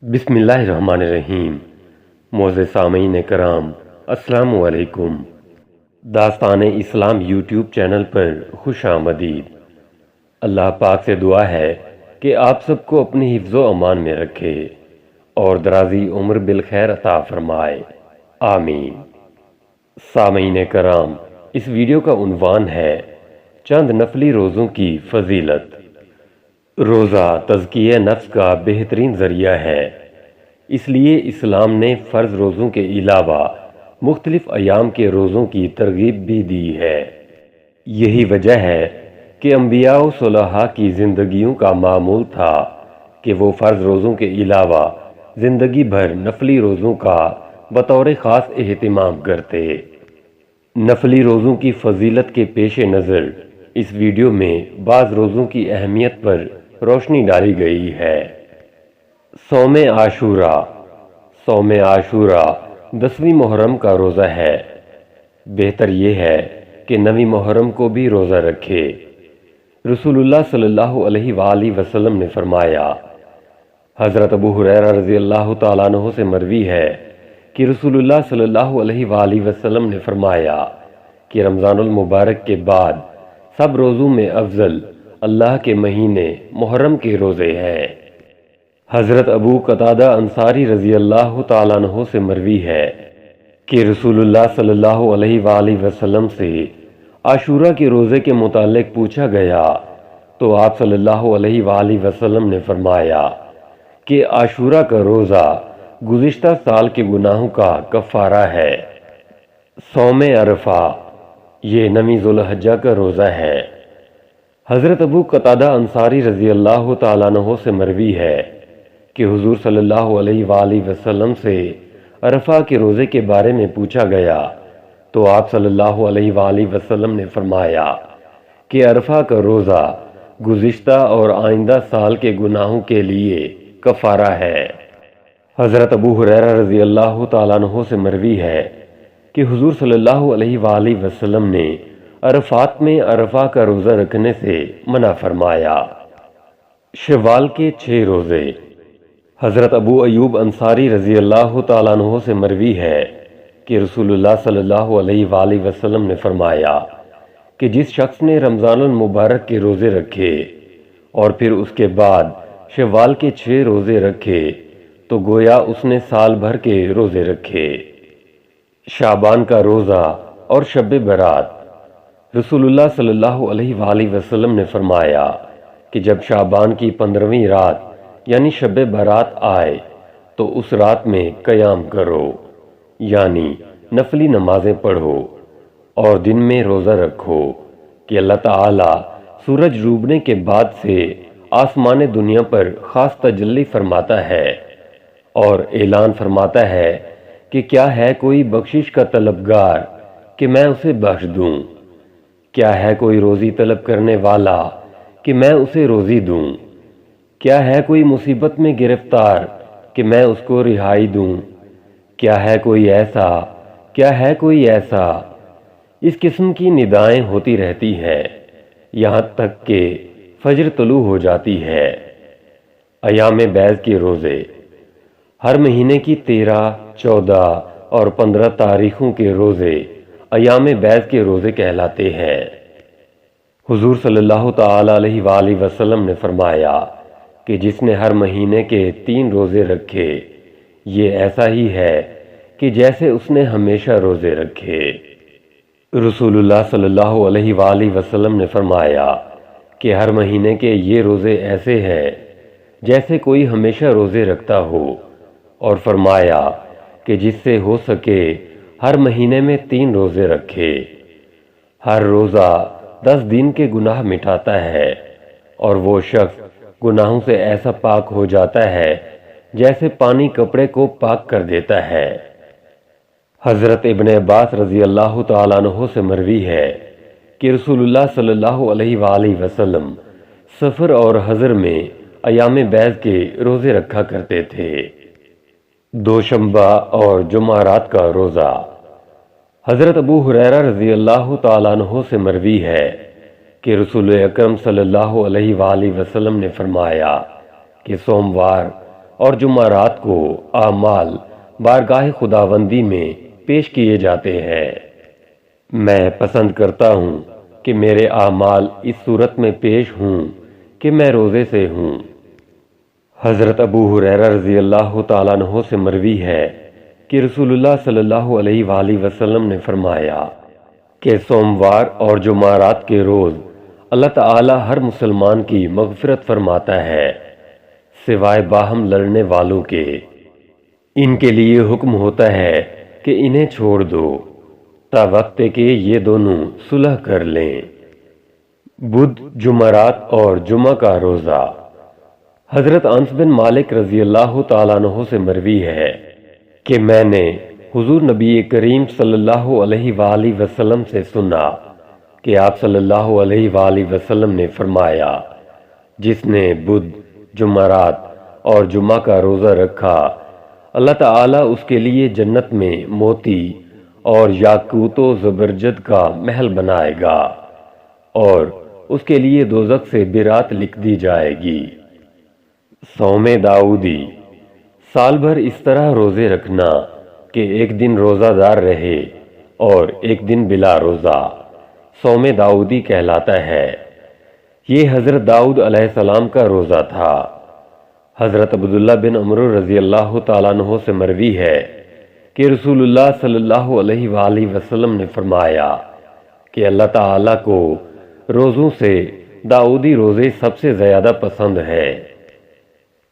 بسم اللہ الرحمن الرحیم۔ معزز سامعین کرام، السلام علیکم۔ داستان اسلام یوٹیوب چینل پر خوش آمدید۔ اللہ پاک سے دعا ہے کہ آپ سب کو اپنی حفظ و امان میں رکھے اور درازی عمر بالخیر عطا فرمائے، آمین۔ سامعین کرام، اس ویڈیو کا عنوان ہے چند نفلی روزوں کی فضیلت۔ روزہ تزکیہ نفس کا بہترین ذریعہ ہے، اس لیے اسلام نے فرض روزوں کے علاوہ مختلف ایام کے روزوں کی ترغیب بھی دی ہے۔ یہی وجہ ہے کہ انبیاء و صلحاء کی زندگیوں کا معمول تھا کہ وہ فرض روزوں کے علاوہ زندگی بھر نفلی روزوں کا بطور خاص اہتمام کرتے۔ نفلی روزوں کی فضیلت کے پیش نظر اس ویڈیو میں بعض روزوں کی اہمیت پر روشنی ڈالی گئی ہے۔ صوم عاشوراء۔ صوم عاشوراء 10ویں محرم کا روزہ ہے۔ بہتر یہ ہے کہ 9ویں محرم کو بھی روزہ رکھے۔ رسول اللہ صلی اللہ علیہ وآلہ وسلم نے فرمایا، حضرت ابو ہریرہ رضی اللہ تعالیٰ عنہ سے مروی ہے کہ رسول اللہ صلی اللہ علیہ وآلہ وسلم نے فرمایا کہ رمضان المبارک کے بعد سب روزوں میں افضل اللہ کے مہینے محرم کے روزے ہیں۔ حضرت ابو قتادہ انصاری رضی اللہ تعالیٰ عنہ سے مروی ہے کہ رسول اللہ صلی اللہ علیہ وآلہ وسلم سے عاشوراء کے روزے کے متعلق پوچھا گیا تو آپ صلی اللہ علیہ وآلہ وسلم نے فرمایا کہ عاشوراء کا روزہ گزشتہ سال کے گناہوں کا کفارہ ہے۔ صوم عرفہ، یہ 9ویں ذوالحجہ کا روزہ ہے۔ حضرت ابو قتادہ انصاری رضی اللہ تعالیٰ عنہ سے مروی ہے کہ حضور صلی اللہ علیہ وآلہ وسلم سے عرفہ کے روزے کے بارے میں پوچھا گیا تو آپ صلی اللہ علیہ وآلہ وسلم نے فرمایا کہ عرفہ کا روزہ گزشتہ اور آئندہ سال کے گناہوں کے لیے کفارہ ہے۔ حضرت ابو ہریرہ رضی اللہ تعالیٰ عنہ سے مروی ہے کہ حضور صلی اللہ علیہ وآلہ وسلم نے عرفات میں عرفہ کا روزہ رکھنے سے منع فرمایا۔ شوال کے 6 روزے۔ حضرت ابو ایوب انصاری رضی اللہ تعالیٰ عنہ سے مروی ہے کہ رسول اللہ صلی اللہ علیہ وآلہ وسلم نے فرمایا کہ جس شخص نے رمضان المبارک کے روزے رکھے اور پھر اس کے بعد شوال کے 6 روزے رکھے تو گویا اس نے سال بھر کے روزے رکھے۔ شعبان کا روزہ اور شب برات۔ رسول اللہ صلی اللہ علیہ وآلہ وسلم نے فرمایا کہ جب شعبان کی 15ویں رات یعنی شب برات آئے تو اس رات میں قیام کرو، یعنی نفلی نمازیں پڑھو اور دن میں روزہ رکھو کہ اللہ تعالیٰ سورج ڈوبنے کے بعد سے آسمان دنیا پر خاص تجلی فرماتا ہے اور اعلان فرماتا ہے کہ کیا ہے کوئی بخشش کا طلبگار کہ میں اسے بخش دوں، کیا ہے کوئی روزی طلب کرنے والا کہ میں اسے روزی دوں، کیا ہے کوئی مصیبت میں گرفتار کہ میں اس کو رہائی دوں، کیا ہے کوئی ایسا، کیا ہے کوئی ایسا۔ اس قسم کی ندائیں ہوتی رہتی ہیں یہاں تک کہ فجر طلوع ہو جاتی ہے۔ ایام بیض کے روزے۔ ہر مہینے کی 13، 14 اور 15 تاریخوں کے روزے ایام بیض کے روزے کہلاتے ہیں۔ حضور صلی اللہ تعالیٰ علیہ وآلہ وسلم نے فرمایا کہ جس نے ہر مہینے کے 3 روزے رکھے یہ ایسا ہی ہے کہ جیسے اس نے ہمیشہ روزے رکھے۔ رسول اللہ صلی اللہ علیہ وآلہ وسلم نے فرمایا کہ ہر مہینے کے یہ روزے ایسے ہیں جیسے کوئی ہمیشہ روزے رکھتا ہو، اور فرمایا کہ جس سے ہو سکے ہر مہینے میں 3 روزے رکھے۔ ہر روزہ 10 دن کے گناہ مٹاتا ہے اور وہ شخص گناہوں سے ایسا پاک ہو جاتا ہے جیسے پانی کپڑے کو پاک کر دیتا ہے۔ حضرت ابن عباس رضی اللہ تعالیٰ عنہ سے مروی ہے کہ رسول اللہ صلی اللہ علیہ وآلہ وسلم سفر اور حضر میں ایام بیض کے روزے رکھا کرتے تھے۔ دوشنبہ اور جمعرات کا روزہ۔ حضرت ابو ہریرہ رضی اللہ تعالیٰ عنہ سے مروی ہے کہ رسول اکرم صلی اللہ علیہ وآلہ وسلم نے فرمایا کہ سوموار اور جمعرات کو اعمال بارگاہ خداوندی میں پیش کیے جاتے ہیں۔ میں پسند کرتا ہوں کہ میرے اعمال اس صورت میں پیش ہوں کہ میں روزے سے ہوں۔ حضرت ابو ہریرہ رضی اللہ تعالیٰ عنہ سے مروی ہے کہ رسول اللہ صلی اللہ علیہ وآلہ وسلم نے فرمایا کہ سوموار اور جمعرات کے روز اللہ تعالیٰ ہر مسلمان کی مغفرت فرماتا ہے سوائے باہم لڑنے والوں کے۔ ان کے لیے حکم ہوتا ہے کہ انہیں چھوڑ دو تا وقت کہ یہ دونوں صلح کر لیں۔ بدھ، جمعرات اور جمعہ کا روزہ۔ حضرت انس بن مالک رضی اللہ تعالیٰ عنہ سے مروی ہے کہ میں نے حضور نبی کریم صلی اللہ علیہ وآلہ وسلم سے سنا کہ آپ صلی اللہ علیہ وآلہ وسلم نے فرمایا، جس نے بدھ، جمعرات اور جمعہ کا روزہ رکھا، اللہ تعالیٰ اس کے لیے جنت میں موتی اور یاقوت و زبرجد کا محل بنائے گا اور اس کے لیے دوزخ سے برات لکھ دی جائے گی۔ صوم داؤدی۔ سال بھر اس طرح روزے رکھنا کہ ایک دن روزہ دار رہے اور ایک دن بلا روزہ صوم داؤدی کہلاتا ہے۔ یہ حضرت داؤد علیہ السلام کا روزہ تھا۔ حضرت عبداللہ بن عمرو رضی اللہ تعالیٰ عنہ سے مروی ہے کہ رسول اللہ صلی اللہ علیہ وآلہ وسلم نے فرمایا کہ اللہ تعالیٰ کو روزوں سے داؤدی روزے سب سے زیادہ پسند ہے۔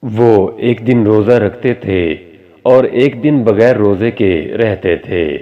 وہ ایک دن روزہ رکھتے تھے اور ایک دن بغیر روزے کے رہتے تھے۔